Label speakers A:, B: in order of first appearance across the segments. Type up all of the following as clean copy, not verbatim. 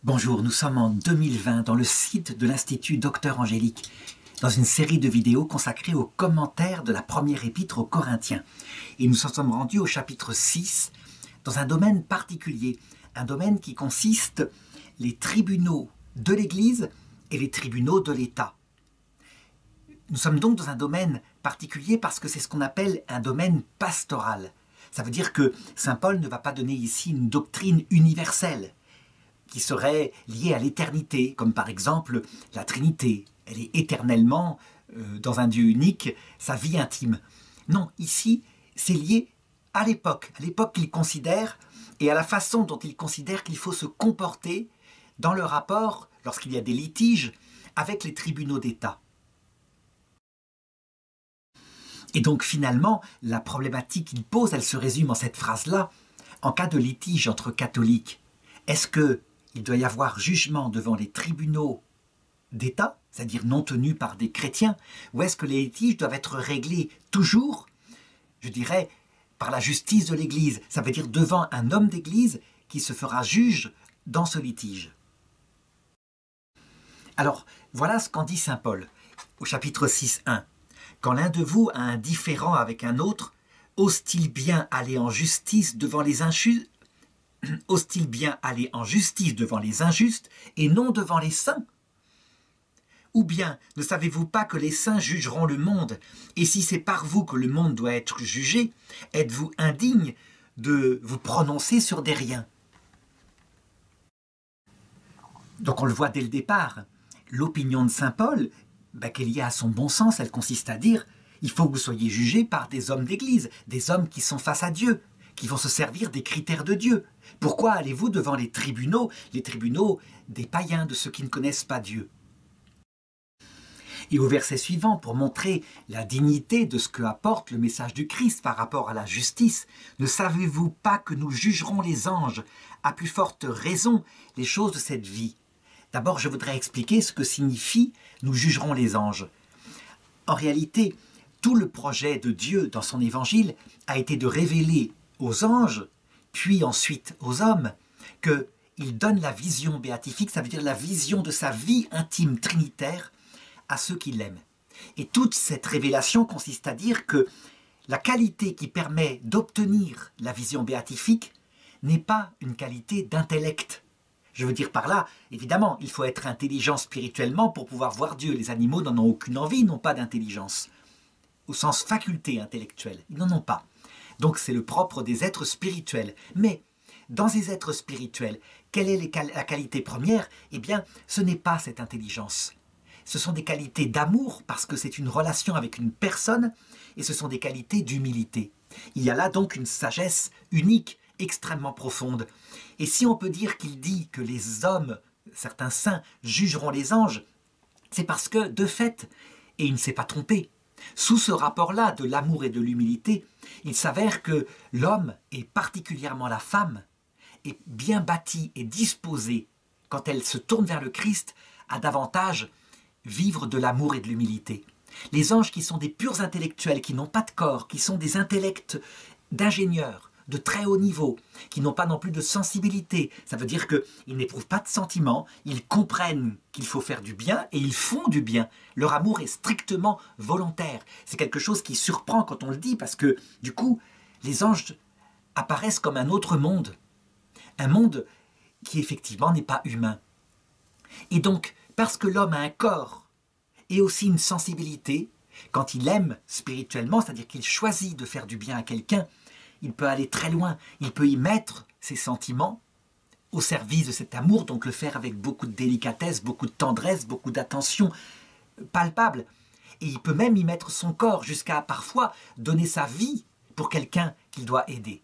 A: Bonjour, nous sommes en 2020 dans le site de l'Institut Docteur Angélique, dans une série de vidéos consacrées aux commentaires de la première épître aux Corinthiens. Et nous en sommes rendus au chapitre 6, dans un domaine particulier, un domaine qui consiste les tribunaux de l'Église et les tribunaux de l'État. Nous sommes donc dans un domaine particulier parce que c'est ce qu'on appelle un domaine pastoral. Ça veut dire que saint Paul ne va pas donner ici une doctrine universelle, qui serait liée à l'éternité, comme par exemple la Trinité. Elle est éternellement, dans un Dieu unique, sa vie intime. Non, ici, c'est lié à l'époque qu'il considère et à la façon dont il considère qu'il faut se comporter dans le rapport, lorsqu'il y a des litiges, avec les tribunaux d'État. Et donc finalement, la problématique qu'il pose, elle se résume en cette phrase-là. En cas de litige entre catholiques, est-ce qu'il doit y avoir jugement devant les tribunaux d'État, c'est-à-dire non tenus par des chrétiens, ou est-ce que les litiges doivent être réglés toujours, je dirais, par la justice de l'Église, ça veut dire devant un homme d'Église qui se fera juge dans ce litige. Alors, voilà ce qu'en dit saint Paul au chapitre 6.1. Quand l'un de vous a un différend avec un autre, ose-t-il bien aller en justice devant les injustes? Ose-t-il bien aller en justice devant les injustes et non devant les saints? Ou bien, ne savez-vous pas que les saints jugeront le monde? Et si c'est par vous que le monde doit être jugé, êtes-vous indigne de vous prononcer sur des riens? Donc on le voit dès le départ. L'opinion de saint Paul, qu'elle y a à son bon sens, elle consiste à dire il faut que vous soyez jugés par des hommes d'église, des hommes qui sont face à Dieu, qui vont se servir des critères de Dieu. Pourquoi allez-vous devant les tribunaux des païens, de ceux qui ne connaissent pas Dieu? Et au verset suivant, pour montrer la dignité de ce que apporte le message du Christ par rapport à la justice, ne savez-vous pas que nous jugerons les anges, à plus forte raison, les choses de cette vie? D'abord, je voudrais expliquer ce que signifie « nous jugerons les anges ». En réalité, tout le projet de Dieu dans son évangile a été de révéler aux anges, puis ensuite aux hommes, qu'il donne la vision béatifique, ça veut dire la vision de sa vie intime trinitaire à ceux qui l'aiment. Et toute cette révélation consiste à dire que la qualité qui permet d'obtenir la vision béatifique n'est pas une qualité d'intellect. Je veux dire par là, évidemment, il faut être intelligent spirituellement pour pouvoir voir Dieu. Les animaux n'en ont aucune envie, ils n'ont pas d'intelligence. Au sens faculté intellectuelle, ils n'en ont pas. Donc c'est le propre des êtres spirituels. Mais dans ces êtres spirituels, quelle est la qualité première? Eh bien, ce n'est pas cette intelligence. Ce sont des qualités d'amour, parce que c'est une relation avec une personne, et ce sont des qualités d'humilité. Il y a là donc une sagesse unique, extrêmement profonde. Et si on peut dire qu'il dit que les hommes, certains saints, jugeront les anges, c'est parce que, de fait, et il ne s'est pas trompé, sous ce rapport-là de l'amour et de l'humilité, il s'avère que l'homme, et particulièrement la femme, est bien bâtie et disposée, quand elle se tourne vers le Christ, à davantage vivre de l'amour et de l'humilité. Les anges qui sont des purs intellectuels, qui n'ont pas de corps, qui sont des intellects d'ingénieurs, de très haut niveau, qui n'ont pas non plus de sensibilité. Ça veut dire qu'ils n'éprouvent pas de sentiments, ils comprennent qu'il faut faire du bien et ils font du bien. Leur amour est strictement volontaire. C'est quelque chose qui surprend quand on le dit parce que, du coup, les anges apparaissent comme un autre monde. Un monde qui, effectivement, n'est pas humain. Et donc, parce que l'homme a un corps et aussi une sensibilité, quand il aime spirituellement, c'est-à-dire qu'il choisit de faire du bien à quelqu'un, il peut aller très loin, il peut y mettre ses sentiments au service de cet amour, donc le faire avec beaucoup de délicatesse, beaucoup de tendresse, beaucoup d'attention palpable. Et il peut même y mettre son corps, jusqu'à parfois donner sa vie pour quelqu'un qu'il doit aider.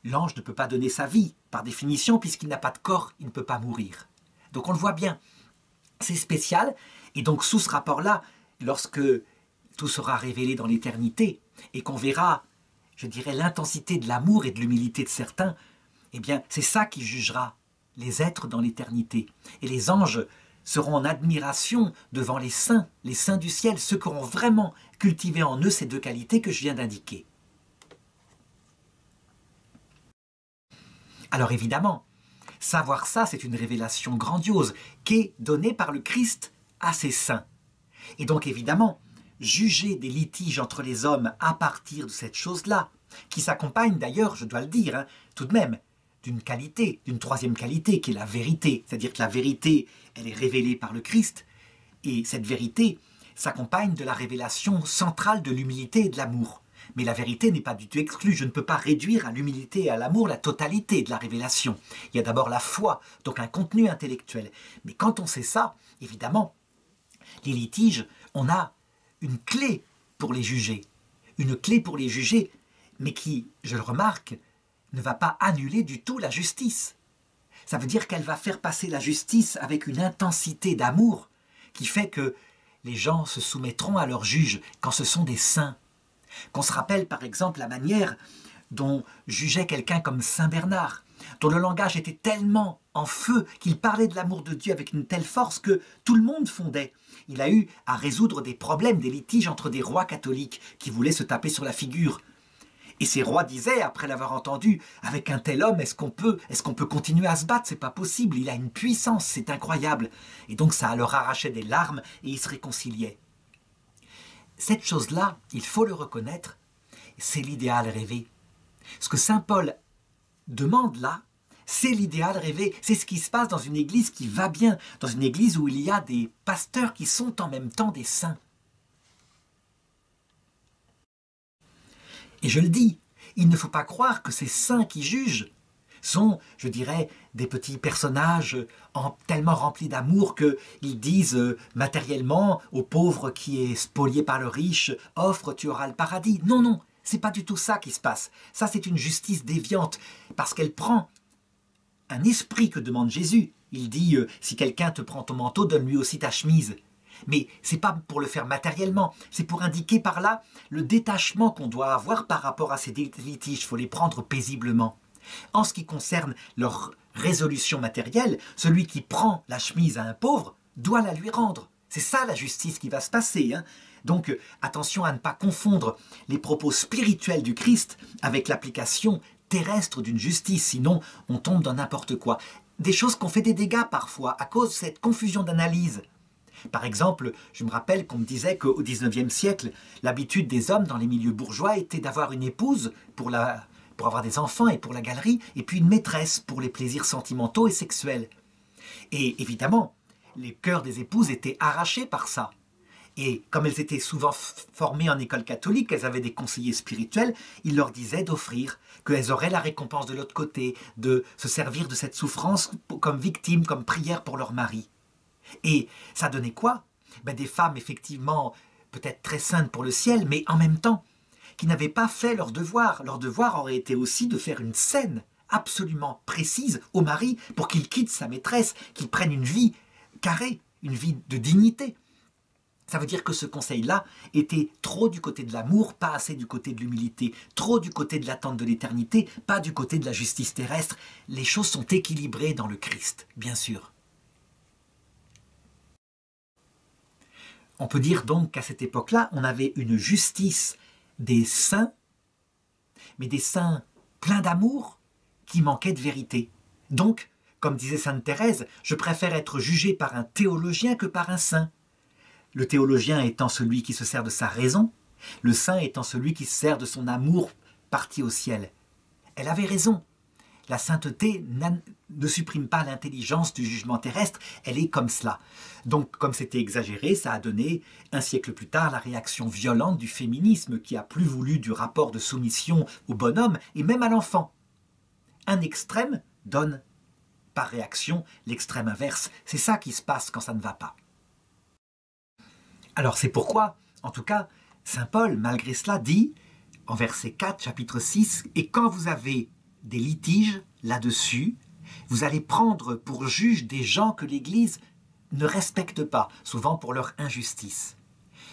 A: L'ange ne peut pas donner sa vie, par définition, puisqu'il n'a pas de corps, il ne peut pas mourir. Donc on le voit bien, c'est spécial, et donc sous ce rapport-là, lorsque tout sera révélé dans l'éternité, et qu'on verra, je dirais, l'intensité de l'amour et de l'humilité de certains, eh bien, c'est ça qui jugera les êtres dans l'éternité. Et les anges seront en admiration devant les saints du ciel, ceux qui auront vraiment cultivé en eux ces deux qualités que je viens d'indiquer. Alors évidemment, Savoir ça, c'est une révélation grandiose qui est donnée par le Christ à ses saints. Et donc évidemment, juger des litiges entre les hommes à partir de cette chose-là, qui s'accompagne d'ailleurs, je dois le dire, hein, tout de même, d'une qualité, d'une troisième qualité, qui est la vérité. C'est-à-dire que la vérité, elle est révélée par le Christ, et cette vérité s'accompagne de la révélation centrale de l'humilité et de l'amour. Mais la vérité n'est pas du tout exclue. Je ne peux pas réduire à l'humilité et à l'amour la totalité de la révélation. Il y a d'abord la foi, donc un contenu intellectuel. Mais quand on sait ça, évidemment, les litiges, on a une clé pour les juger. Une clé pour les juger, mais qui, je le remarque, ne va pas annuler du tout la justice. Ça veut dire qu'elle va faire passer la justice avec une intensité d'amour qui fait que les gens se soumettront à leurs juges quand ce sont des saints. Qu'on se rappelle par exemple la manière dont jugeait quelqu'un comme Saint Bernard, dont le langage était tellement en feu qu'il parlait de l'amour de Dieu avec une telle force que tout le monde fondait. Il a eu à résoudre des problèmes, des litiges entre des rois catholiques qui voulaient se taper sur la figure. Et ces rois disaient, après l'avoir entendu, avec un tel homme, est-ce qu'on peut continuer à se battre? C'est pas possible, il a une puissance, c'est incroyable. Et donc ça leur arrachait des larmes et ils se réconciliaient. Cette chose-là, il faut le reconnaître, c'est l'idéal rêvé. Ce que saint Paul demande là, c'est l'idéal rêvé. C'est ce qui se passe dans une église qui va bien, dans une église où il y a des pasteurs qui sont en même temps des saints. Et je le dis, il ne faut pas croire que ces saints qui jugent sont, je dirais, des petits personnages tellement remplis d'amour qu'ils disent matériellement au pauvre qui est spolié par le riche, « Offre, tu auras le paradis ». Non, non, c'est pas du tout ça qui se passe. Ça, c'est une justice déviante, parce qu'elle prend un esprit que demande Jésus. Il dit « Si quelqu'un te prend ton manteau, donne-lui aussi ta chemise ». Mais c'est pas pour le faire matériellement, c'est pour indiquer par là le détachement qu'on doit avoir par rapport à ces litiges. Il faut les prendre paisiblement. En ce qui concerne leur résolution matérielle, celui qui prend la chemise à un pauvre doit la lui rendre. C'est ça la justice qui va se passer. Hein. Donc attention à ne pas confondre les propos spirituels du Christ avec l'application terrestre d'une justice, sinon on tombe dans n'importe quoi. Des choses qui ont fait des dégâts parfois à cause de cette confusion d'analyse. Par exemple, je me rappelle qu'on me disait qu'au XIXe siècle, l'habitude des hommes dans les milieux bourgeois était d'avoir une épouse pour avoir des enfants et pour la galerie, et puis une maîtresse pour les plaisirs sentimentaux et sexuels. Et évidemment, les cœurs des épouses étaient arrachés par ça. Et comme elles étaient souvent formées en école catholique, elles avaient des conseillers spirituels, ils leur disaient d'offrir, qu'elles auraient la récompense de l'autre côté, de se servir de cette souffrance comme victime, comme prière pour leur mari. Et ça donnait quoi? Des femmes effectivement peut-être très saintes pour le ciel, mais en même temps qui n'avaient pas fait leur devoir. Leur devoir aurait été aussi de faire une scène absolument précise au mari pour qu'il quitte sa maîtresse, qu'il prenne une vie carrée, une vie de dignité. Ça veut dire que ce conseil-là était trop du côté de l'amour, pas assez du côté de l'humilité, trop du côté de l'attente de l'éternité, pas du côté de la justice terrestre. Les choses sont équilibrées dans le Christ, bien sûr. On peut dire donc qu'à cette époque-là, on avait une justice des saints, mais des saints pleins d'amour qui manquaient de vérité. Donc, comme disait sainte Thérèse, je préfère être jugé par un théologien que par un saint. Le théologien étant celui qui se sert de sa raison, le saint étant celui qui se sert de son amour parti au ciel. Elle avait raison. La sainteté ne supprime pas l'intelligence du jugement terrestre, elle est comme cela. Donc, comme c'était exagéré, ça a donné, un siècle plus tard, la réaction violente du féminisme qui a plus voulu du rapport de soumission au bonhomme et même à l'enfant. Un extrême donne, par réaction, l'extrême inverse. C'est ça qui se passe quand ça ne va pas. Alors c'est pourquoi, en tout cas, saint Paul, malgré cela, dit, en verset 4, chapitre 6, « Et quand vous avez des litiges là-dessus, vous allez prendre pour juge des gens que l'Église ne respecte pas, souvent pour leur injustice.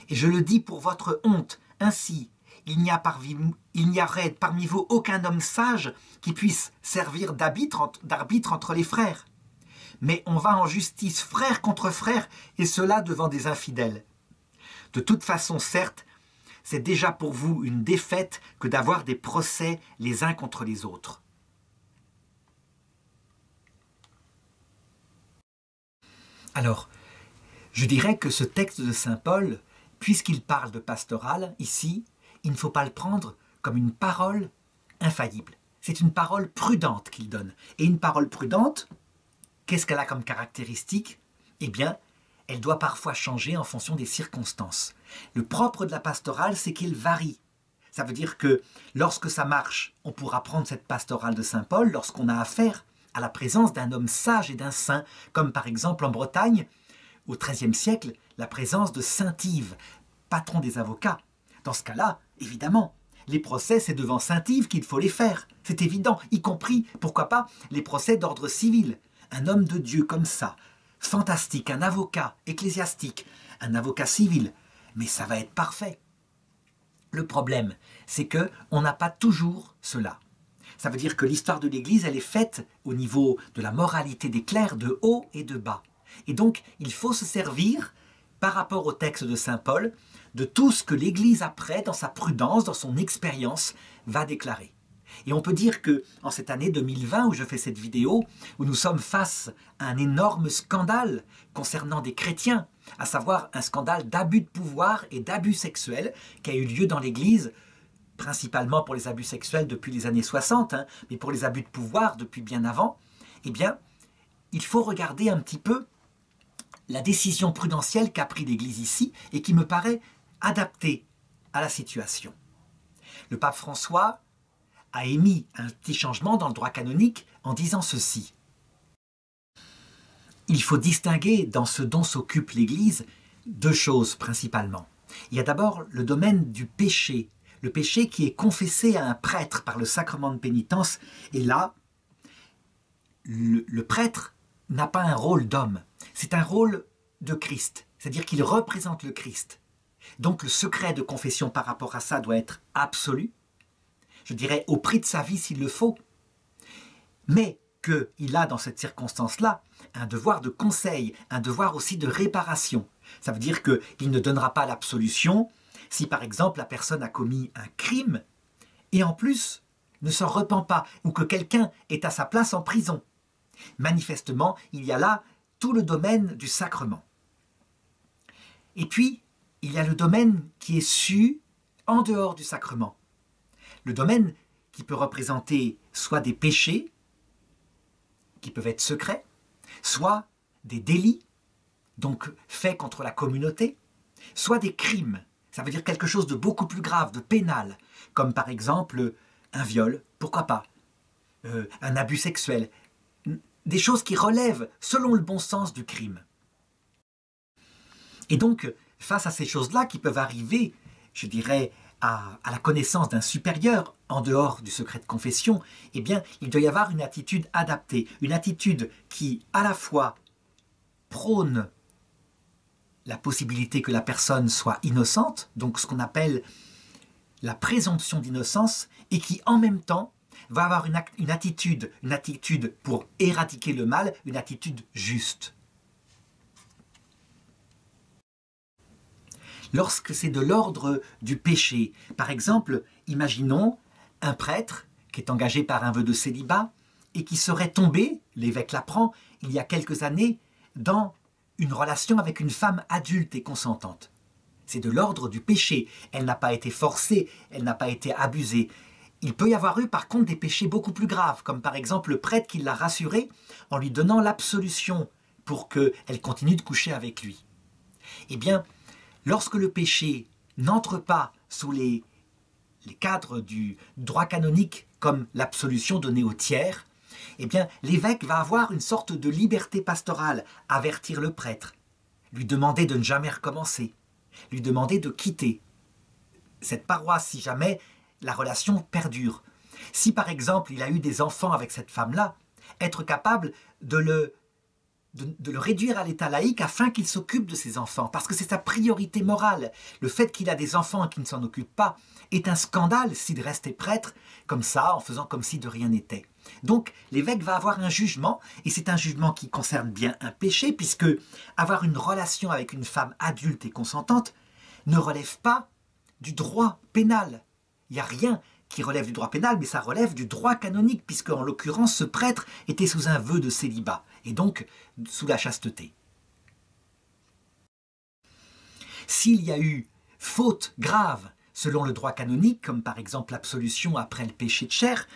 A: Et je le dis pour votre honte, ainsi, il n'y aurait parmi vous aucun homme sage qui puisse servir d'arbitre entre les frères. Mais on va en justice frère contre frère, et cela devant des infidèles. De toute façon, certes, c'est déjà pour vous une défaite que d'avoir des procès les uns contre les autres. » Alors, je dirais que ce texte de saint Paul, puisqu'il parle de pastoral, ici, il ne faut pas le prendre comme une parole infaillible. C'est une parole prudente qu'il donne. Et une parole prudente, qu'est-ce qu'elle a comme caractéristique? Eh bien, elle doit parfois changer en fonction des circonstances. Le propre de la pastorale, c'est qu'il varie. Ça veut dire que lorsque ça marche, on pourra prendre cette pastorale de saint Paul lorsqu'on a affaire à la présence d'un homme sage et d'un saint, comme par exemple en Bretagne, au XIIIe siècle, la présence de saint Yves, patron des avocats. Dans ce cas-là, évidemment, les procès, c'est devant saint Yves qu'il faut les faire. C'est évident, y compris, pourquoi pas, les procès d'ordre civil. Un homme de Dieu comme ça, fantastique, un avocat ecclésiastique, un avocat civil, mais ça va être parfait. Le problème, c'est qu'on n'a pas toujours cela. Ça veut dire que l'histoire de l'Église, elle est faite au niveau de la moralité des clercs, de haut et de bas. Et donc, il faut se servir, par rapport au texte de saint Paul, de tout ce que l'Église après, dans sa prudence, dans son expérience, va déclarer. Et on peut dire que en cette année 2020 où je fais cette vidéo, où nous sommes face à un énorme scandale concernant des chrétiens, à savoir un scandale d'abus de pouvoir et d'abus sexuels qui a eu lieu dans l'Église, principalement pour les abus sexuels depuis les années 60, mais pour les abus de pouvoir depuis bien avant, eh bien, il faut regarder un petit peu la décision prudentielle qu'a prise l'Église ici et qui me paraît adaptée à la situation. Le pape François a émis un petit changement dans le droit canonique en disant ceci. Il faut distinguer dans ce dont s'occupe l'Église deux choses principalement. Il y a d'abord le domaine du péché, le péché qui est confessé à un prêtre par le sacrement de pénitence, et là, le prêtre n'a pas un rôle d'homme, c'est un rôle de Christ, c'est-à-dire qu'il représente le Christ. Donc le secret de confession par rapport à ça doit être absolu, je dirais au prix de sa vie s'il le faut, mais qu'il a dans cette circonstance-là un devoir de conseil, un devoir aussi de réparation. Ça veut dire qu'il ne donnera pas l'absolution si par exemple la personne a commis un crime et en plus ne s'en repent pas ou que quelqu'un est à sa place en prison. Manifestement, il y a là tout le domaine du sacrement. Et puis, il y a le domaine qui est su en dehors du sacrement. Le domaine qui peut représenter soit des péchés, qui peuvent être secrets, soit des délits, donc faits contre la communauté, soit des crimes. Ça veut dire quelque chose de beaucoup plus grave, de pénal, comme par exemple un viol, pourquoi pas, un abus sexuel, des choses qui relèvent, selon le bon sens, du crime. Et donc, face à ces choses-là qui peuvent arriver, je dirais, à la connaissance d'un supérieur, en dehors du secret de confession, eh bien, il doit y avoir une attitude adaptée, une attitude qui, à la fois, prône la possibilité que la personne soit innocente, donc ce qu'on appelle la présomption d'innocence, et qui, en même temps, va avoir une attitude pour éradiquer le mal, une attitude juste. Lorsque c'est de l'ordre du péché, par exemple, imaginons un prêtre qui est engagé par un vœu de célibat et qui serait tombé, l'évêque l'apprend, il y a quelques années, dans une relation avec une femme adulte et consentante. C'est de l'ordre du péché. Elle n'a pas été forcée, elle n'a pas été abusée. Il peut y avoir eu par contre des péchés beaucoup plus graves, comme par exemple le prêtre qui l'a rassurée en lui donnant l'absolution pour qu'elle continue de coucher avec lui. Eh bien, lorsque le péché n'entre pas sous les cadres du droit canonique comme l'absolution donnée au tiers, eh bien, l'évêque va avoir une sorte de liberté pastorale, avertir le prêtre, lui demander de ne jamais recommencer, lui demander de quitter cette paroisse si jamais la relation perdure. Si par exemple il a eu des enfants avec cette femme-là, être capable de le réduire à l'état laïque afin qu'il s'occupe de ses enfants, parce que c'est sa priorité morale. Le fait qu'il a des enfants et qu'il ne s'en occupe pas est un scandale s'il restait prêtre comme ça, en faisant comme si de rien n'était. Donc l'évêque va avoir un jugement, et c'est un jugement qui concerne bien un péché, puisque avoir une relation avec une femme adulte et consentante ne relève pas du droit pénal. Il n'y a rien qui relève du droit pénal, mais ça relève du droit canonique, puisque en l'occurrence ce prêtre était sous un vœu de célibat, et donc sous la chasteté. S'il y a eu faute grave selon le droit canonique, comme par exemple l'absolution après le péché de chair,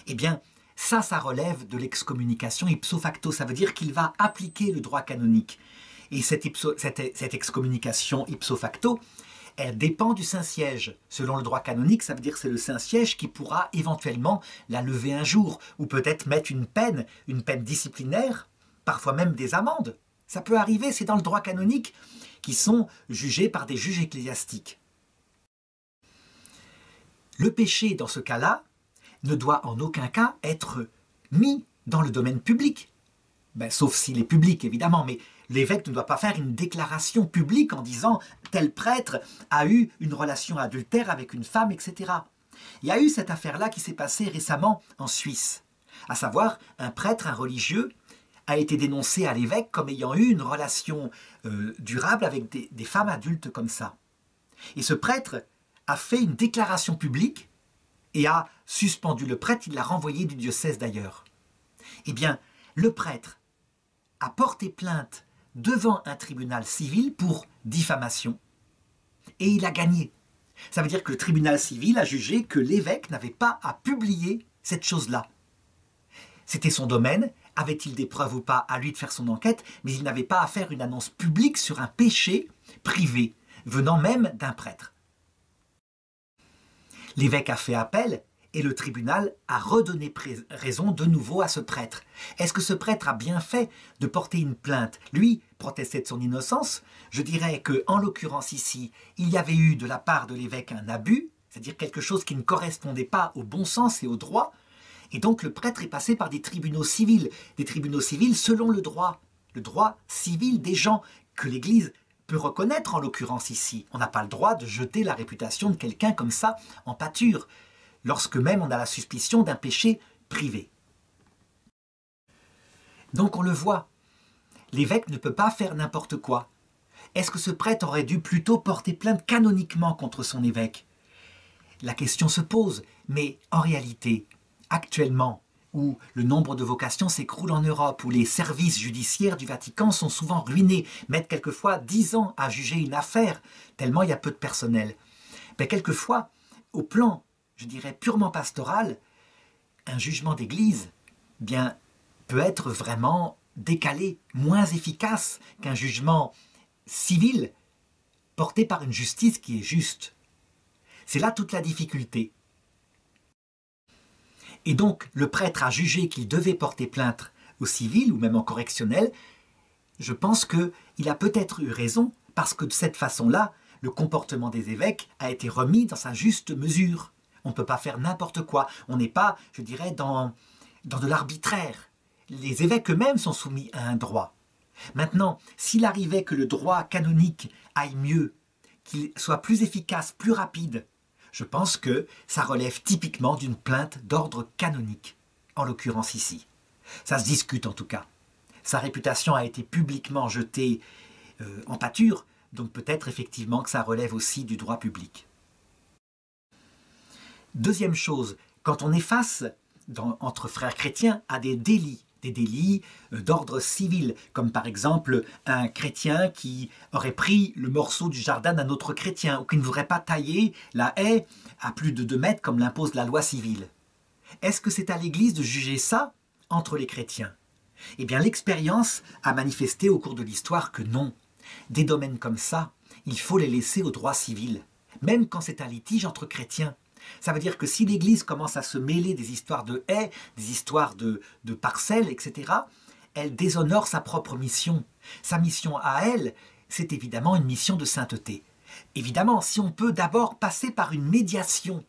A: eh bien ça relève de l'excommunication ipso facto. Ça veut dire qu'il va appliquer le droit canonique. Et cette excommunication ipso facto, elle dépend du Saint-Siège. Selon le droit canonique, ça veut dire que c'est le Saint-Siège qui pourra éventuellement la lever un jour, ou peut-être mettre une peine disciplinaire, parfois même des amendes. Ça peut arriver, c'est dans le droit canonique, qui sont jugés par des juges ecclésiastiques. Le péché, dans ce cas-là, ne doit en aucun cas être mis dans le domaine public. Sauf s'il est public, évidemment, mais l'évêque ne doit pas faire une déclaration publique en disant « tel prêtre a eu une relation adultère avec une femme, etc. » Il y a eu cette affaire-là qui s'est passée récemment en Suisse. À savoir, un prêtre, un religieux, a été dénoncé à l'évêque comme ayant eu une relation durable avec des femmes adultes comme ça. Et ce prêtre a fait une déclaration publique et a suspendu le prêtre, il l'a renvoyé du diocèse d'ailleurs. Eh bien, le prêtre a porté plainte devant un tribunal civil pour diffamation et il a gagné. Ça veut dire que le tribunal civil a jugé que l'évêque n'avait pas à publier cette chose-là. C'était son domaine, avait-il des preuves ou pas, à lui de faire son enquête, mais il n'avait pas à faire une annonce publique sur un péché privé, venant même d'un prêtre. L'évêque a fait appel et le tribunal a redonné raison de nouveau à ce prêtre. Est-ce que ce prêtre a bien fait de porter une plainte? Lui protestait de son innocence. Je dirais qu'en l'occurrence ici, il y avait eu de la part de l'évêque un abus, c'est-à-dire quelque chose qui ne correspondait pas au bon sens et au droit. Et donc le prêtre est passé par des tribunaux civils selon le droit civil des gens que l'Église peut reconnaître en l'occurrence ici. On n'a pas le droit de jeter la réputation de quelqu'un comme ça en pâture, lorsque même on a la suspicion d'un péché privé. Donc on le voit, l'évêque ne peut pas faire n'importe quoi. Est-ce que ce prêtre aurait dû plutôt porter plainte canoniquement contre son évêque? La question se pose, mais en réalité, actuellement, où le nombre de vocations s'écroule en Europe, où les services judiciaires du Vatican sont souvent ruinés, mettent quelquefois 10 ans à juger une affaire, tellement il y a peu de personnel. Mais quelquefois, au plan, je dirais, purement pastoral, un jugement d'église peut être vraiment décalé, moins efficace qu'un jugement civil porté par une justice qui est juste. C'est là toute la difficulté. Et donc, le prêtre a jugé qu'il devait porter plainte au civil ou même en correctionnel. Je pense qu'il a peut-être eu raison parce que de cette façon-là, le comportement des évêques a été remis dans sa juste mesure. On ne peut pas faire n'importe quoi. On n'est pas, je dirais, dans de l'arbitraire. Les évêques eux-mêmes sont soumis à un droit. Maintenant, s'il arrivait que le droit canonique aille mieux, qu'il soit plus efficace, plus rapide, je pense que ça relève typiquement d'une plainte d'ordre canonique, en l'occurrence ici. Ça se discute en tout cas. Sa réputation a été publiquement jetée en pâture, donc peut-être effectivement que ça relève aussi du droit public. Deuxième chose, quand on est face, entre frères chrétiens, à des délits d'ordre civil, comme par exemple un chrétien qui aurait pris le morceau du jardin d'un autre chrétien, ou qui ne voudrait pas tailler la haie à plus de 2 mètres comme l'impose la loi civile. Est-ce que c'est à l'Église de juger ça entre les chrétiens? Eh bien, l'expérience a manifesté au cours de l'histoire que non. Des domaines comme ça, il faut les laisser au droit civil, même quand c'est un litige entre chrétiens. Ça veut dire que si l'Église commence à se mêler des histoires de haies, des histoires de parcelles, etc., elle déshonore sa propre mission. Sa mission à elle, c'est évidemment une mission de sainteté. Évidemment, si on peut d'abord passer par une médiation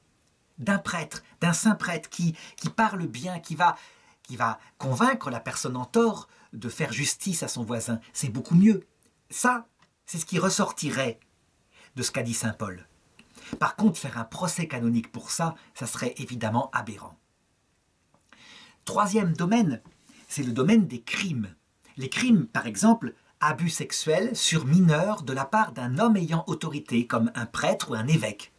A: d'un prêtre, d'un saint prêtre qui parle bien, qui va convaincre la personne en tort de faire justice à son voisin, c'est beaucoup mieux. Ça, c'est ce qui ressortirait de ce qu'a dit saint Paul. Par contre, faire un procès canonique pour ça, ça serait évidemment aberrant. Troisième domaine, c'est le domaine des crimes. Les crimes, par exemple, abus sexuels sur mineurs de la part d'un homme ayant autorité, comme un prêtre ou un évêque.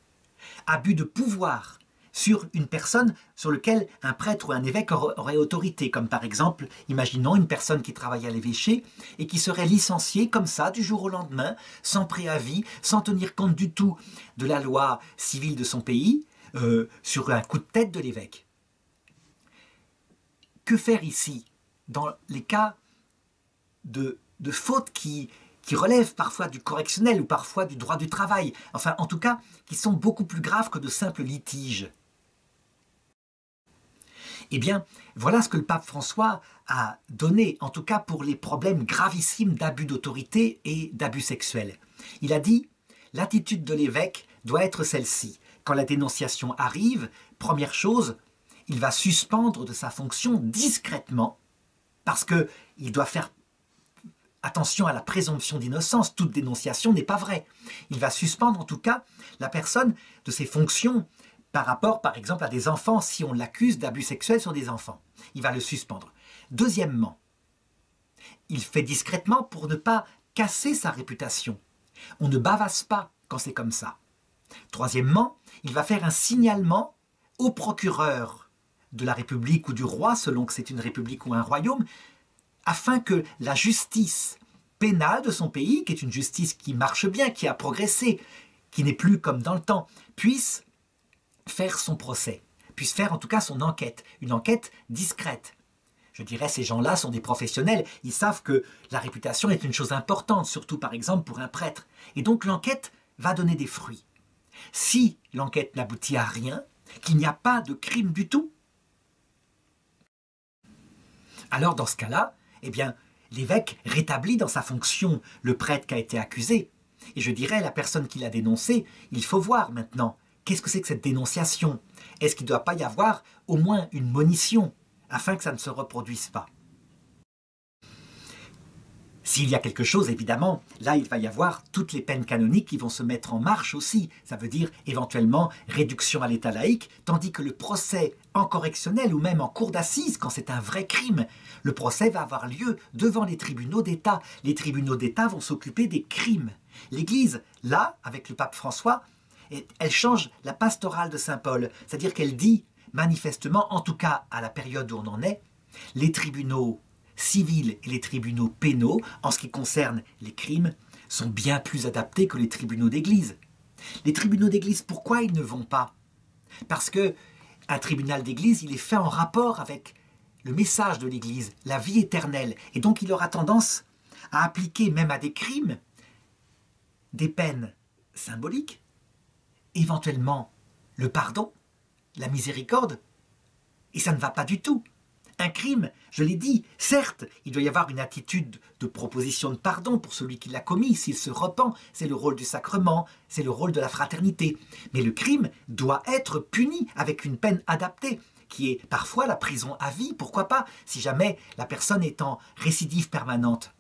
A: Abus de pouvoir sur une personne sur laquelle un prêtre ou un évêque aurait autorité, comme par exemple, imaginons une personne qui travaille à l'évêché et qui serait licenciée comme ça du jour au lendemain, sans préavis, sans tenir compte du tout de la loi civile de son pays, sur un coup de tête de l'évêque. Que faire ici, dans les cas de fautes qui relèvent parfois du correctionnel ou parfois du droit du travail, enfin en tout cas qui sont beaucoup plus graves que de simples litiges? Eh bien, voilà ce que le pape François a donné, en tout cas pour les problèmes gravissimes d'abus d'autorité et d'abus sexuels. Il a dit « L'attitude de l'évêque doit être celle-ci. Quand la dénonciation arrive, première chose, il va suspendre de sa fonction discrètement, parce qu'il doit faire attention à la présomption d'innocence, toute dénonciation n'est pas vraie. Il va suspendre en tout cas la personne de ses fonctions par rapport, par exemple, à des enfants, si on l'accuse d'abus sexuels sur des enfants. Il va le suspendre. Deuxièmement, il fait discrètement pour ne pas casser sa réputation. On ne bavasse pas quand c'est comme ça. Troisièmement, il va faire un signalement au procureur de la République ou du roi, selon que c'est une république ou un royaume, afin que la justice pénale de son pays, qui est une justice qui marche bien, qui a progressé, qui n'est plus comme dans le temps, puisse faire son procès, puisse faire en tout cas son enquête, une enquête discrète. Je dirais, ces gens-là sont des professionnels, ils savent que la réputation est une chose importante, surtout par exemple pour un prêtre. Et donc l'enquête va donner des fruits. Si l'enquête n'aboutit à rien, qu'il n'y a pas de crime du tout, alors dans ce cas-là, eh bien, l'évêque rétablit dans sa fonction le prêtre qui a été accusé. Et je dirais, la personne qui l'a dénoncé, il faut voir maintenant, qu'est-ce que c'est que cette dénonciation? Est-ce qu'il ne doit pas y avoir au moins une monition, afin que ça ne se reproduise pas? S'il y a quelque chose, évidemment, là il va y avoir toutes les peines canoniques qui vont se mettre en marche aussi. Ça veut dire éventuellement réduction à l'état laïque, tandis que le procès en correctionnel ou même en cour d'assises, quand c'est un vrai crime, le procès va avoir lieu devant les tribunaux d'État. Les tribunaux d'État vont s'occuper des crimes. L'Église, là, avec le pape François, elle change la pastorale de Saint Paul, c'est-à-dire qu'elle dit manifestement, en tout cas à la période où on en est, les tribunaux civils et les tribunaux pénaux, en ce qui concerne les crimes, sont bien plus adaptés que les tribunaux d'église. Les tribunaux d'église, pourquoi ils ne vont pas? Parce que un tribunal d'église, il est fait en rapport avec le message de l'église, la vie éternelle, et donc il aura tendance à appliquer même à des crimes des peines symboliques, éventuellement le pardon, la miséricorde, et ça ne va pas du tout. Un crime, je l'ai dit, certes, il doit y avoir une attitude de proposition de pardon pour celui qui l'a commis, s'il se repent, c'est le rôle du sacrement, c'est le rôle de la fraternité. Mais le crime doit être puni avec une peine adaptée, qui est parfois la prison à vie, pourquoi pas, si jamais la personne est en récidive permanente.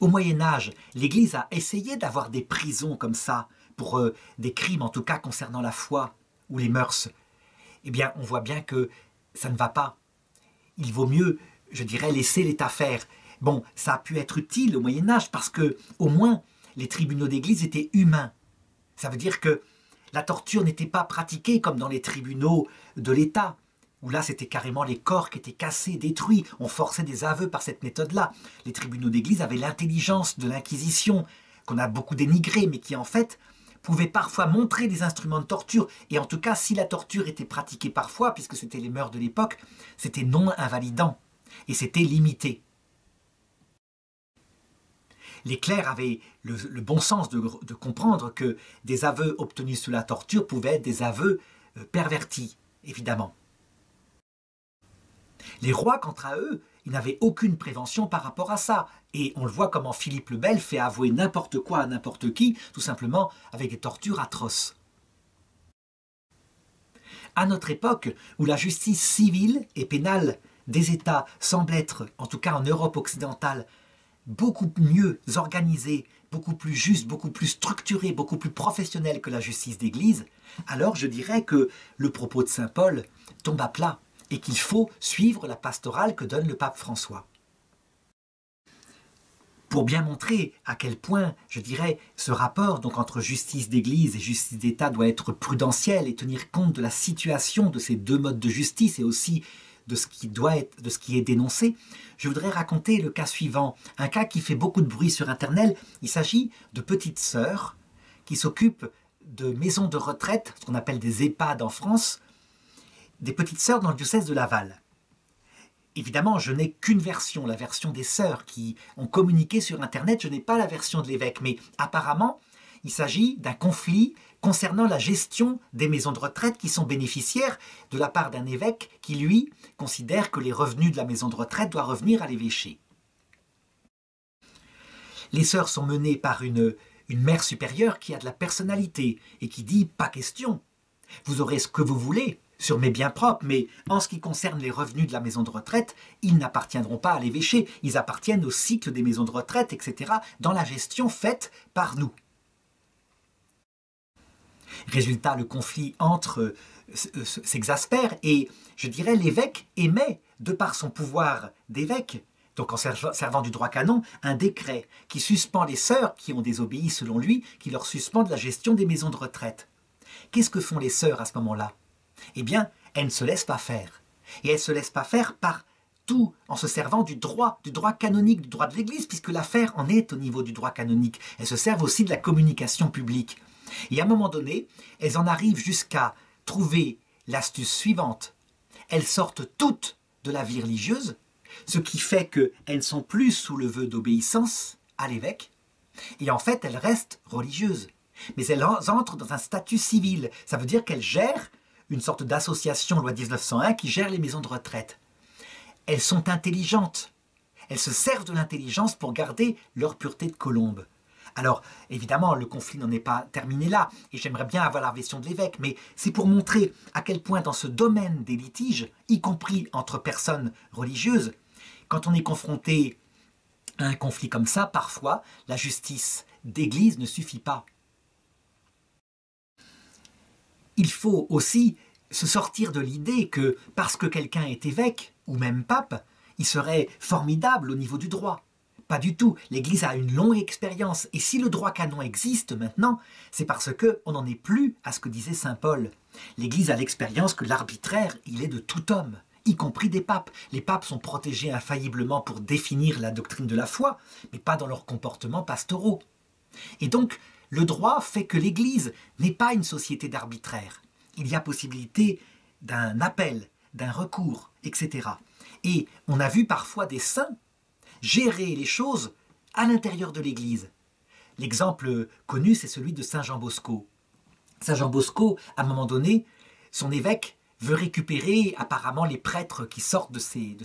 A: Au Moyen-Âge, l'Église a essayé d'avoir des prisons comme ça, pour des crimes en tout cas concernant la foi ou les mœurs. Eh bien, on voit bien que ça ne va pas. Il vaut mieux, je dirais, laisser l'État faire. Bon, ça a pu être utile au Moyen-Âge parce que, au moins, les tribunaux d'église étaient humains. Ça veut dire que la torture n'était pas pratiquée comme dans les tribunaux de l'État, où là, c'était carrément les corps qui étaient cassés, détruits. On forçait des aveux par cette méthode-là. Les tribunaux d'église avaient l'intelligence de l'Inquisition, qu'on a beaucoup dénigrée, mais qui, en fait, pouvait parfois montrer des instruments de torture, et en tout cas, si la torture était pratiquée parfois, puisque c'était les mœurs de l'époque, c'était non invalidant, et c'était limité. Les clercs avaient le bon sens de comprendre que des aveux obtenus sous la torture pouvaient être des aveux pervertis, évidemment. Les rois, quant à eux, ils n'avaient aucune prévention par rapport à ça. Et on le voit comment Philippe le Bel fait avouer n'importe quoi à n'importe qui, tout simplement avec des tortures atroces. À notre époque, où la justice civile et pénale des États semble être, en tout cas en Europe occidentale, beaucoup mieux organisée, beaucoup plus juste, beaucoup plus structurée, beaucoup plus professionnelle que la justice d'Église, alors je dirais que le propos de saint Paul tombe à plat et qu'il faut suivre la pastorale que donne le pape François. pour bien montrer à quel point, je dirais, ce rapport donc entre justice d'Église et justice d'État doit être prudentiel et tenir compte de la situation de ces deux modes de justice et aussi de ce qui est dénoncé, je voudrais raconter le cas suivant, un cas qui fait beaucoup de bruit sur Internet. Il s'agit de petites sœurs qui s'occupent de maisons de retraite, ce qu'on appelle des EHPAD en France, des petites sœurs dans le diocèse de Laval. Évidemment, je n'ai qu'une version, la version des sœurs qui ont communiqué sur Internet. Je n'ai pas la version de l'évêque, mais apparemment, il s'agit d'un conflit concernant la gestion des maisons de retraite qui sont bénéficiaires de la part d'un évêque qui, lui, considère que les revenus de la maison de retraite doivent revenir à l'évêché. Les sœurs sont menées par une mère supérieure qui a de la personnalité et qui dit « pas question, vous aurez ce que vous voulez ». Sur mes biens propres, mais en ce qui concerne les revenus de la maison de retraite, ils n'appartiendront pas à l'évêché, ils appartiennent au cycle des maisons de retraite, etc., dans la gestion faite par nous. Résultat, le conflit s'exaspère et, je dirais, l'évêque émet, de par son pouvoir d'évêque, donc en servant du droit canon, un décret qui suspend les sœurs qui ont désobéi selon lui, qui leur suspendent la gestion des maisons de retraite. Qu'est-ce que font les sœurs à ce moment-là ? Eh bien, elles ne se laissent pas faire. Et elles ne se laissent pas faire par tout en se servant du droit canonique, du droit de l'Église, puisque l'affaire en est au niveau du droit canonique. Elles se servent aussi de la communication publique. Et à un moment donné, elles en arrivent jusqu'à trouver l'astuce suivante. Elles sortent toutes de la vie religieuse, ce qui fait qu'elles ne sont plus sous le vœu d'obéissance à l'évêque, et en fait, elles restent religieuses. Mais elles entrent dans un statut civil. Ça veut dire qu'elles gèrent une sorte d'association, loi 1901, qui gère les maisons de retraite. Elles sont intelligentes. Elles se servent de l'intelligence pour garder leur pureté de colombe. Alors, évidemment, le conflit n'en est pas terminé là, et j'aimerais bien avoir la version de l'évêque, mais c'est pour montrer à quel point dans ce domaine des litiges, y compris entre personnes religieuses, quand on est confronté à un conflit comme ça, parfois, la justice d'Église ne suffit pas. Il faut aussi se sortir de l'idée que parce que quelqu'un est évêque, ou même pape, il serait formidable au niveau du droit. Pas du tout. L'Église a une longue expérience. Et si le droit canon existe maintenant, c'est parce qu'on n'en est plus à ce que disait saint Paul. L'Église a l'expérience que l'arbitraire, il est de tout homme, y compris des papes. Les papes sont protégés infailliblement pour définir la doctrine de la foi, mais pas dans leurs comportements pastoraux. Et donc, le droit fait que l'Église n'est pas une société d'arbitraire. Il y a possibilité d'un appel, d'un recours, etc. Et on a vu parfois des saints gérer les choses à l'intérieur de l'Église. L'exemple connu, c'est celui de saint Jean Bosco. Saint Jean Bosco, à un moment donné, son évêque veut récupérer apparemment les prêtres qui sortent de ces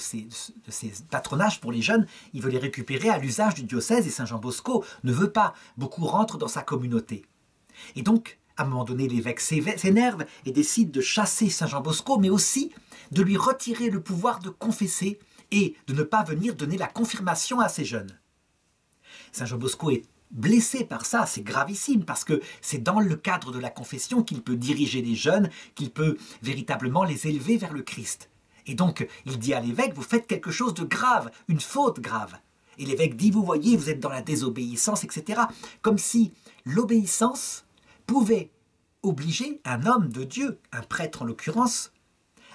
A: patronages pour les jeunes, il veut les récupérer à l'usage du diocèse et saint Jean Bosco ne veut pas. Beaucoup rentrent dans sa communauté. Et donc, à un moment donné, l'évêque s'énerve et décide de chasser saint Jean Bosco, mais aussi de lui retirer le pouvoir de confesser et de ne pas venir donner la confirmation à ces jeunes. Saint Jean Bosco est blessé par ça, c'est gravissime, parce que c'est dans le cadre de la confession qu'il peut diriger les jeunes, qu'il peut véritablement les élever vers le Christ. Et donc, il dit à l'évêque, vous faites quelque chose de grave, une faute grave. Et l'évêque dit, vous voyez, vous êtes dans la désobéissance, etc. Comme si l'obéissance pouvait obliger un homme de Dieu, un prêtre en l'occurrence,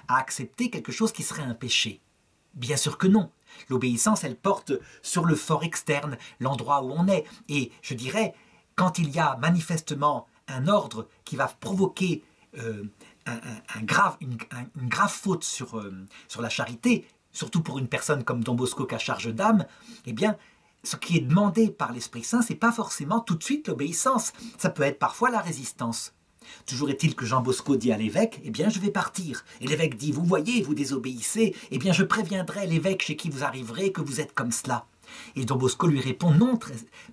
A: à accepter quelque chose qui serait un péché. Bien sûr que non. L'obéissance, elle porte sur le fort externe, l'endroit où on est. Et je dirais, quand il y a manifestement un ordre qui va provoquer une grave faute sur la charité, surtout pour une personne comme Don Bosco qui a charge d'âme, eh bien, ce qui est demandé par l'Esprit Saint, ce n'est pas forcément tout de suite l'obéissance. Ça peut être parfois la résistance. Toujours est-il que Jean Bosco dit à l'évêque, eh bien je vais partir. Et l'évêque dit, vous voyez, vous désobéissez, eh bien je préviendrai l'évêque chez qui vous arriverez que vous êtes comme cela. Et Don Bosco lui répond, non,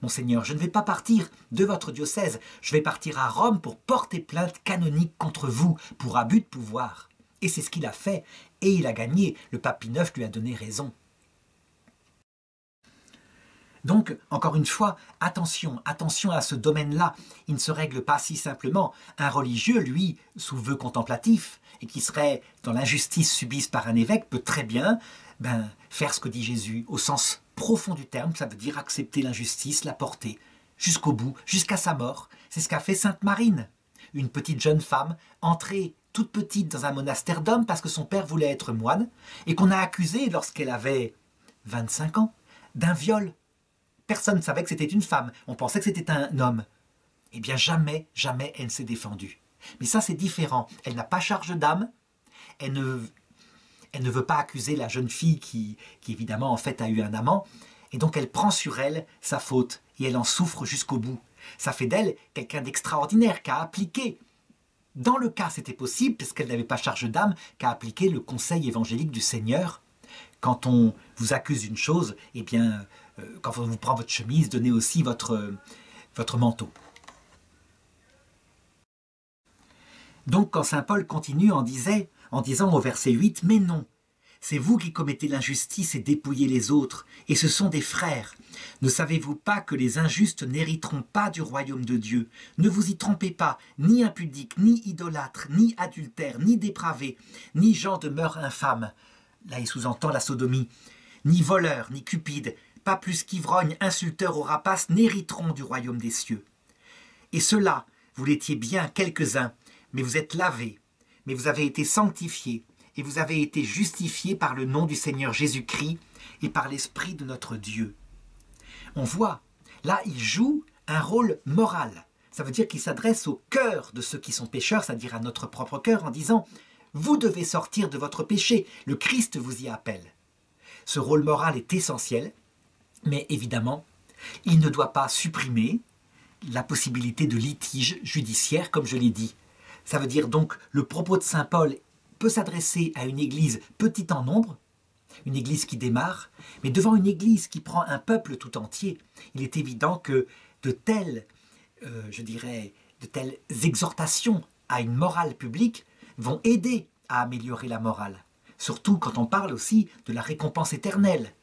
A: monseigneur, je ne vais pas partir de votre diocèse, je vais partir à Rome pour porter plainte canonique contre vous, pour abus de pouvoir. Et c'est ce qu'il a fait, et il a gagné, le pape Pie IX lui a donné raison. Donc, encore une fois, attention à ce domaine-là. Il ne se règle pas si simplement. Un religieux, lui, sous vœu contemplatif, et qui serait dans l'injustice subie par un évêque, peut très bien faire ce que dit Jésus, au sens profond du terme, ça veut dire accepter l'injustice, la porter jusqu'au bout, jusqu'à sa mort. C'est ce qu'a fait Sainte Marine, une petite jeune femme entrée toute petite dans un monastère d'hommes parce que son père voulait être moine et qu'on a accusé lorsqu'elle avait 25 ans d'un viol. Personne ne savait que c'était une femme, on pensait que c'était un homme. Eh bien jamais, jamais elle ne s'est défendue. Mais ça c'est différent, elle n'a pas charge d'âme, elle ne veut pas accuser la jeune fille qui évidemment en fait a eu un amant, et donc elle prend sur elle sa faute et elle en souffre jusqu'au bout. Ça fait d'elle quelqu'un d'extraordinaire qui a appliqué, dans le cas c'était possible parce qu'elle n'avait pas charge d'âme, qui a appliqué le conseil évangélique du Seigneur. Quand on vous accuse d'une chose, eh bien quand on vous prend votre chemise, donnez aussi votre manteau. Donc quand saint Paul continue en disant au verset 8, « Mais non, c'est vous qui commettez l'injustice et dépouillez les autres, et ce sont des frères. Ne savez-vous pas que les injustes n'hériteront pas du royaume de Dieu? Ne vous y trompez pas, ni impudiques, ni idolâtres, ni adultères, ni dépravés, ni gens de mœurs infâmes. » Là il sous-entend la sodomie. « Ni voleurs, ni cupides, pas plus qu'ivrognes, insulteurs ou rapaces n'hériteront du royaume des cieux. Et ceux-là, vous l'étiez bien quelques-uns, mais vous êtes lavés, mais vous avez été sanctifiés, et vous avez été justifiés par le nom du Seigneur Jésus-Christ et par l'Esprit de notre Dieu. » On voit, là il joue un rôle moral. Ça veut dire qu'il s'adresse au cœur de ceux qui sont pécheurs, c'est-à-dire à notre propre cœur, en disant « Vous devez sortir de votre péché, le Christ vous y appelle. » Ce rôle moral est essentiel, mais évidemment, il ne doit pas supprimer la possibilité de litige judiciaire, comme je l'ai dit. Ça veut dire donc le propos de saint Paul peut s'adresser à une église petite en nombre, une église qui démarre, mais devant une église qui prend un peuple tout entier, il est évident que de telles exhortations à une morale publique vont aider à améliorer la morale. Surtout quand on parle aussi de la récompense éternelle.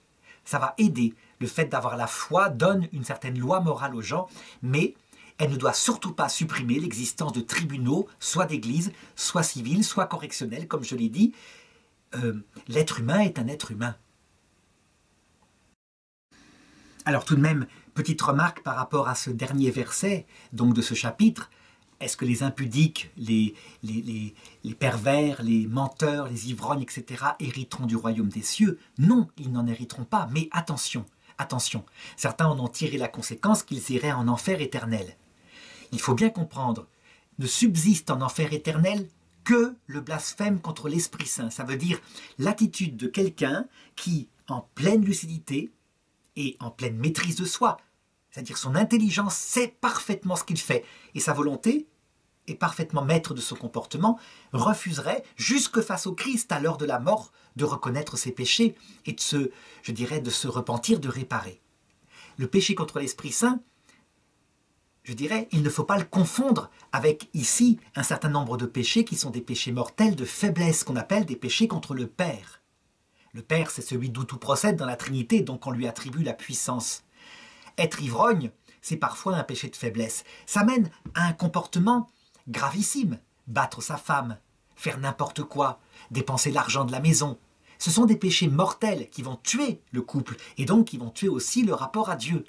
A: Ça va aider. Le fait d'avoir la foi donne une certaine loi morale aux gens, mais elle ne doit surtout pas supprimer l'existence de tribunaux, soit d'églises, soit civils, soit correctionnels, comme je l'ai dit. L'être humain est un être humain. Alors tout de même, petite remarque par rapport à ce dernier verset donc de ce chapitre. Est-ce que les impudiques, les pervers, les menteurs, les ivrognes, etc. hériteront du royaume des cieux? Non, ils n'en hériteront pas, mais attention, attention. Certains en ont tiré la conséquence qu'ils iraient en enfer éternel. Il faut bien comprendre, ne subsiste en enfer éternel que le blasphème contre l'Esprit Saint. Ça veut dire l'attitude de quelqu'un qui, en pleine lucidité et en pleine maîtrise de soi, c'est-à-dire son intelligence sait parfaitement ce qu'il fait, et sa volonté est parfaitement maître de son comportement, refuserait, jusque face au Christ à l'heure de la mort, de reconnaître ses péchés et de se repentir, de réparer. Le péché contre l'Esprit Saint, il ne faut pas le confondre avec ici un certain nombre de péchés qui sont des péchés mortels de faiblesse, qu'on appelle des péchés contre le Père. Le Père, c'est celui d'où tout procède dans la Trinité, donc on lui attribue la puissance. Être ivrogne, c'est parfois un péché de faiblesse. Ça mène à un comportement gravissime. Battre sa femme, faire n'importe quoi, dépenser l'argent de la maison. Ce sont des péchés mortels qui vont tuer le couple et donc qui vont tuer aussi le rapport à Dieu.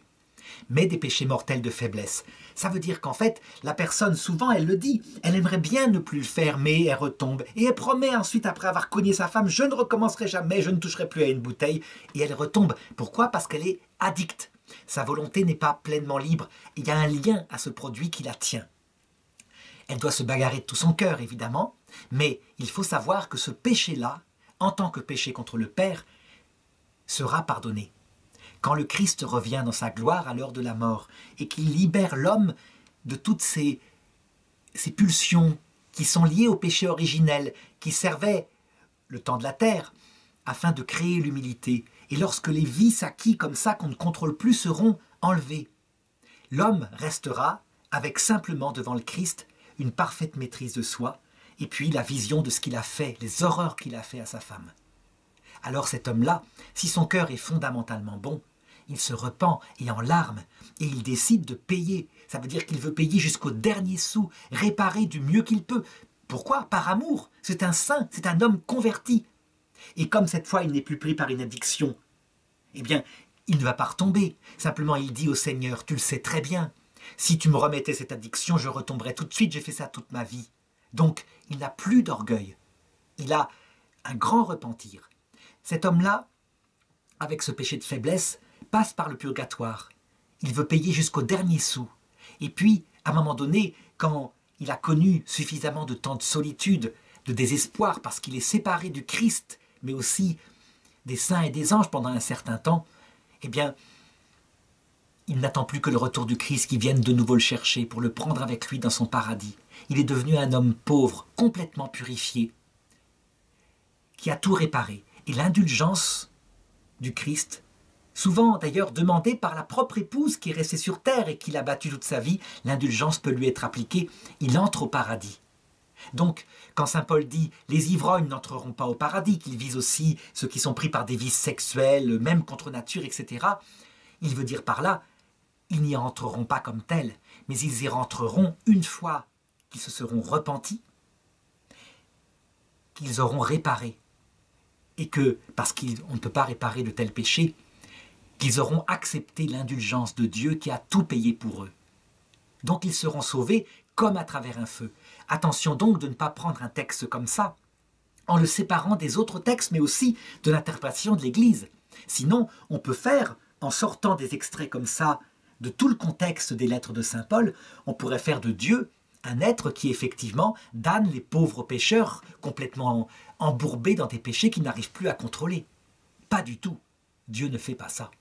A: Mais des péchés mortels de faiblesse. Ça veut dire qu'en fait, la personne, souvent, elle le dit, elle aimerait bien ne plus le faire, mais elle retombe. Et elle promet ensuite, après avoir cogné sa femme, je ne recommencerai jamais, je ne toucherai plus à une bouteille. Et elle retombe. Pourquoi? Parce qu'elle est addicte. Sa volonté n'est pas pleinement libre. Il y a un lien à ce produit qui la tient. Elle doit se bagarrer de tout son cœur, évidemment, mais il faut savoir que ce péché-là, en tant que péché contre le Père, sera pardonné. Quand le Christ revient dans sa gloire à l'heure de la mort et qu'il libère l'homme de toutes ces pulsions qui sont liées au péché originel, qui servaient le temps de la terre afin de créer l'humilité, et lorsque les vices acquis comme ça qu'on ne contrôle plus seront enlevés, l'homme restera avec simplement devant le Christ une parfaite maîtrise de soi et puis la vision de ce qu'il a fait, les horreurs qu'il a fait à sa femme. Alors cet homme-là, si son cœur est fondamentalement bon, il se repent et en larmes, et il décide de payer. Ça veut dire qu'il veut payer jusqu'au dernier sou, réparer du mieux qu'il peut. Pourquoi? Par amour. C'est un saint, c'est un homme converti. Et comme cette fois il n'est plus pris par une addiction, eh bien, il ne va pas retomber. Simplement, il dit au Seigneur, tu le sais très bien, si tu me remettais cette addiction, je retomberais tout de suite, j'ai fait ça toute ma vie. Donc, il n'a plus d'orgueil. Il a un grand repentir. Cet homme-là, avec ce péché de faiblesse, passe par le purgatoire. Il veut payer jusqu'au dernier sou. Et puis, à un moment donné, quand il a connu suffisamment de temps de solitude, de désespoir, parce qu'il est séparé du Christ, mais aussi des saints et des anges pendant un certain temps, eh bien, il n'attend plus que le retour du Christ qui vienne de nouveau le chercher pour le prendre avec lui dans son paradis. Il est devenu un homme pauvre, complètement purifié, qui a tout réparé. Et l'indulgence du Christ, souvent d'ailleurs demandée par la propre épouse qui est restée sur terre et qui l'a battu toute sa vie, l'indulgence peut lui être appliquée, il entre au paradis. Donc, quand saint Paul dit « les ivrognes n'entreront pas au paradis », qu'il vise aussi ceux qui sont pris par des vices sexuels, même contre nature, etc., il veut dire par là, ils n'y entreront pas comme tels, mais ils y rentreront une fois qu'ils se seront repentis, qu'ils auront réparé, et que, parce qu'on ne peut pas réparer de tels péchés, qu'ils auront accepté l'indulgence de Dieu qui a tout payé pour eux. Donc ils seront sauvés comme à travers un feu. Attention donc de ne pas prendre un texte comme ça, en le séparant des autres textes, mais aussi de l'interprétation de l'Église. Sinon, on peut faire, en sortant des extraits comme ça, de tout le contexte des lettres de saint Paul, on pourrait faire de Dieu un être qui effectivement damne les pauvres pécheurs complètement embourbés dans des péchés qu'ils n'arrivent plus à contrôler. Pas du tout. Dieu ne fait pas ça.